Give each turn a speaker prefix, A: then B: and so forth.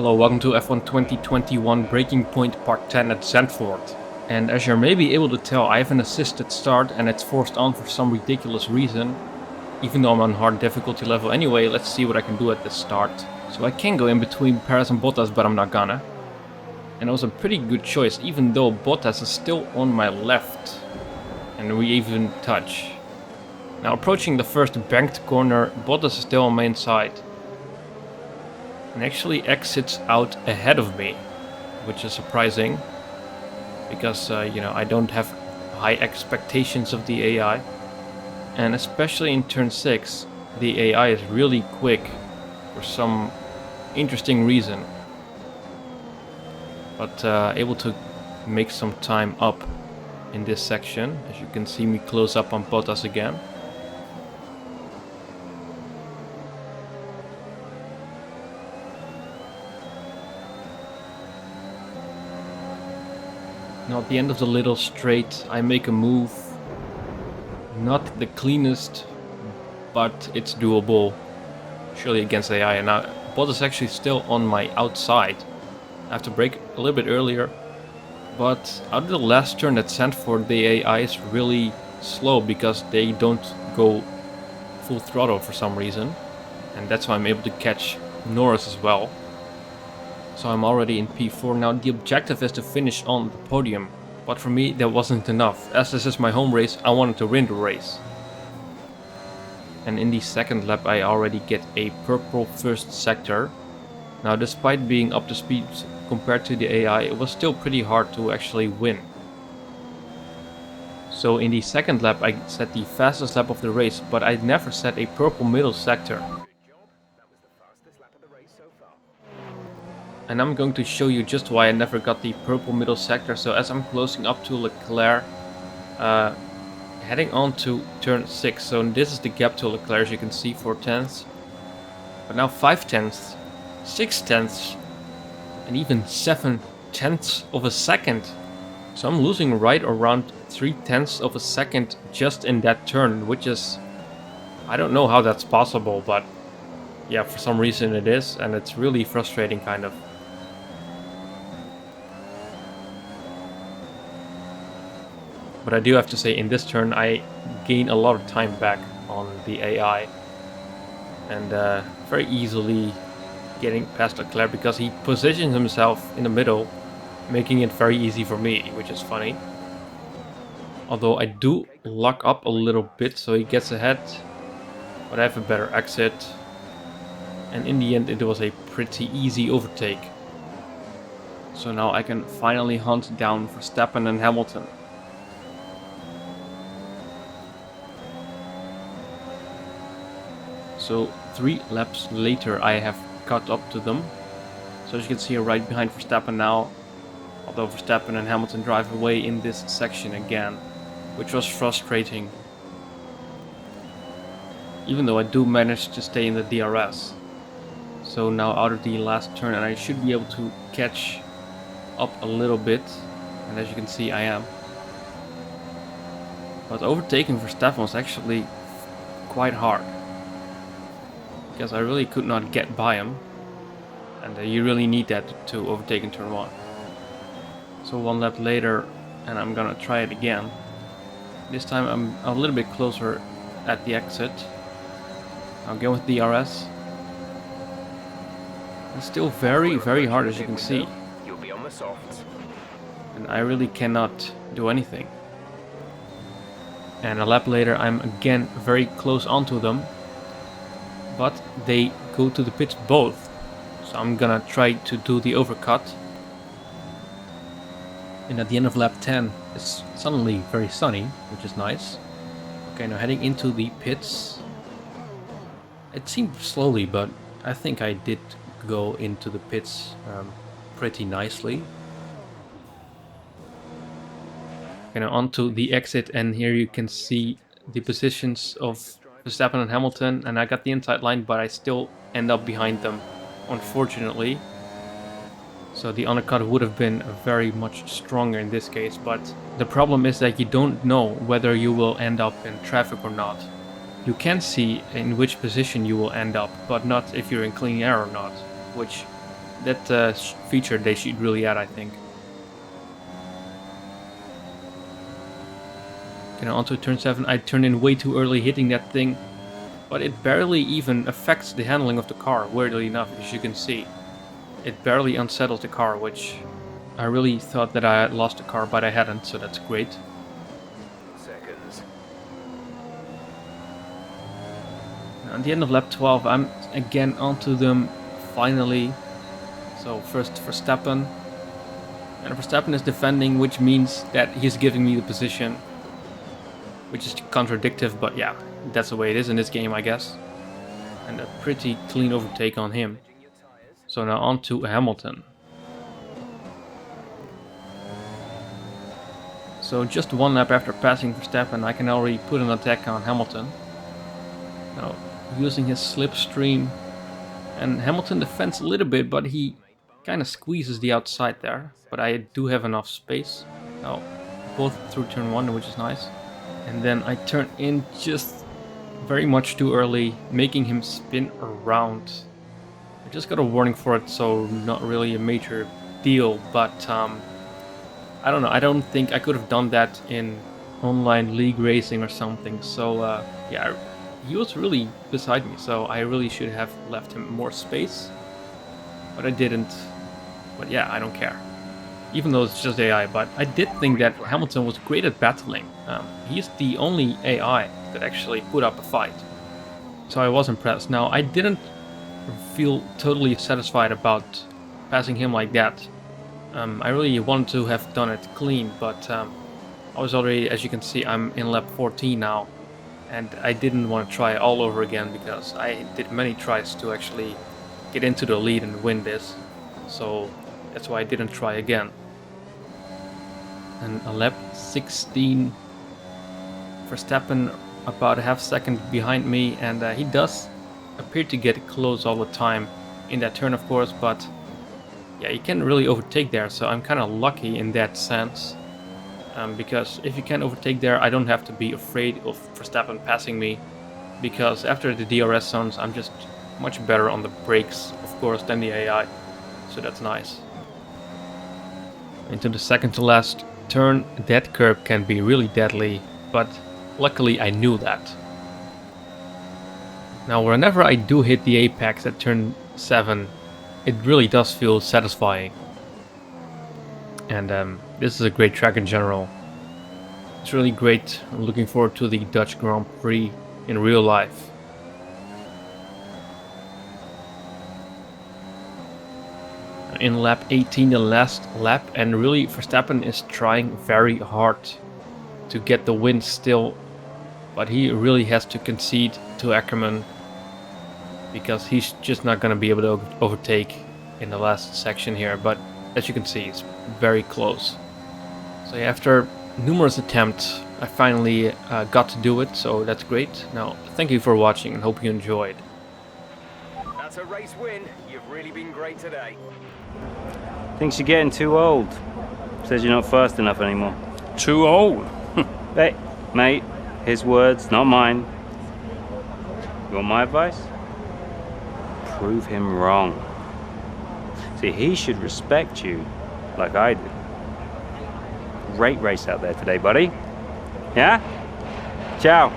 A: Hello, welcome to F1 2021 Breaking Point Part 10 at Zandvoort. And as you're maybe able to tell, I have an assisted start and it's forced on for some ridiculous reason. Even though I'm on hard difficulty level anyway, let's see what I can do at this start. So I can go in between Perez and Bottas, but I'm not gonna. And it was a pretty good choice, even though Bottas is still on my left. And we even touch. Now approaching the first banked corner, Bottas is still on my inside. And actually exits out ahead of me, which is surprising. Because, I don't have high expectations of the AI. And especially in turn 6, the AI is really quick for some interesting reason. But able to make some time up in this section. As you can see me close up on Bottas again. Now at the end of the little straight I make a move. Not the cleanest, but it's doable. Surely against AI. And now Bottas is actually still on my outside. I have to brake a little bit earlier. But out of the last turn at Zandvoort, the AI is really slow because they don't go full throttle for some reason. And that's why I'm able to catch Norris as well. So I'm already in P4. Now the objective is to finish on the podium. But for me that wasn't enough. As this is my home race, I wanted to win the race. And in the second lap I already get a purple first sector. Now despite being up to speed compared to the AI, it was still pretty hard to actually win. So in the second lap I set the fastest lap of the race, but I never set a purple middle sector. And I'm going to show you just why I never got the purple middle sector. So as I'm closing up to Leclerc, heading on to turn 6. So this is the gap to Leclerc, as you can see, 4 tenths. But now 5 tenths, 6 tenths, and even 7 tenths of a second. So I'm losing right around 3 tenths of a second just in that turn, which is, I don't know how that's possible, but yeah, for some reason it is, and it's really frustrating kind of. But I do have to say, in this turn I gain a lot of time back on the AI. And very easily getting past Leclerc because he positions himself in the middle, making it very easy for me, which is funny. Although I do lock up a little bit so he gets ahead, but I have a better exit. And in the end it was a pretty easy overtake. So now I can finally hunt down Verstappen and Hamilton. So 3 laps later I have caught up to them. So as you can see, right behind Verstappen now. Although Verstappen and Hamilton drive away in this section again, which was frustrating. Even though I do manage to stay in the DRS. So now out of the last turn, and I should be able to catch up a little bit. And as you can see, I am. But overtaking Verstappen was actually quite hard. Because I really could not get by him. And you really need that to overtake in turn 1. So 1 lap later, and I'm gonna try it again. This time I'm a little bit closer at the exit. I'll go with DRS. It's still very, very hard, as you can see.
B: You'll be on the softs.
A: And I really cannot do anything. And a lap later I'm again very close onto them. But they go to the pits both. So I'm gonna try to do the overcut. And at the end of lap 10 it's suddenly very sunny, which is nice. Okay, now heading into the pits. It seemed slowly, but I think I did go into the pits pretty nicely. Okay, now onto the exit, and here you can see the positions of Verstappen and Hamilton, and I got the inside line, but I still end up behind them, unfortunately. So the undercut would have been very much stronger in this case, but the problem is that you don't know whether you will end up in traffic or not. You can see in which position you will end up, but not if you're in clean air or not, which that feature they should really add, I think. Okay, now onto turn 7. I turned in way too early, hitting that thing, but it barely even affects the handling of the car, weirdly enough, as you can see. It barely unsettles the car, which I really thought that I had lost the car, but I hadn't, so that's great.
B: Seconds.
A: Now, at the end of lap 12, I'm again onto them, finally. So first Verstappen. And Verstappen is defending, which means that he's giving me the position. Which is contradictive, but yeah, that's the way it is in this game, I guess. And a pretty clean overtake on him. So now on to Hamilton. So just one lap after passing Verstappen, I can already put an attack on Hamilton. Now, using his slipstream. And Hamilton defends a little bit, but he kind of squeezes the outside there. But I do have enough space. Now, both through turn 1, which is nice. And then I turn in just very much too early, making him spin around. I just got a warning for it, so not really a major deal, but I don't know, I don't think I could have done that in online league racing or something, so yeah, he was really beside me, so I really should have left him more space, but I didn't. But yeah, I don't care. Even though it's just AI, but I did think that Hamilton was great at battling. He's the only AI that actually put up a fight. So I was impressed. Now, I didn't feel totally satisfied about passing him like that. I really wanted to have done it clean, but I was already, as you can see, I'm in lap 14 now. And I didn't want to try all over again because I did many tries to actually get into the lead and win this. So that's why I didn't try again. And a lap 16, Verstappen about a half second behind me, and he does appear to get close all the time in that turn, of course, but yeah, you can't really overtake there, so I'm kind of lucky in that sense. Because if you can't overtake there, I don't have to be afraid of Verstappen passing me, because after the DRS zones, I'm just much better on the brakes, of course, than the AI, so that's nice. Into the second to last turn, that curb can be really deadly, but luckily I knew that. Now, whenever I do hit the apex at turn 7, it really does feel satisfying. And this is a great track in general. It's really great. I'm looking forward to the Dutch Grand Prix in real life. In lap 18, the last lap, and really Verstappen is trying very hard to get the win still, but he really has to concede to Ackerman because he's just not going to be able to overtake in the last section here, but as you can see, it's very close. So yeah, after numerous attempts, I finally got to do it, so that's great. Now, thank you for watching and hope you enjoyed.
B: That's a race win. You've really been great today.
C: Thinks you're getting too old. Says you're not fast enough anymore.
D: Too old?
C: Hey, mate, his words, not mine. You want my advice? Prove him wrong. See, he should respect you like I do. Great race out there today, buddy. Yeah? Ciao.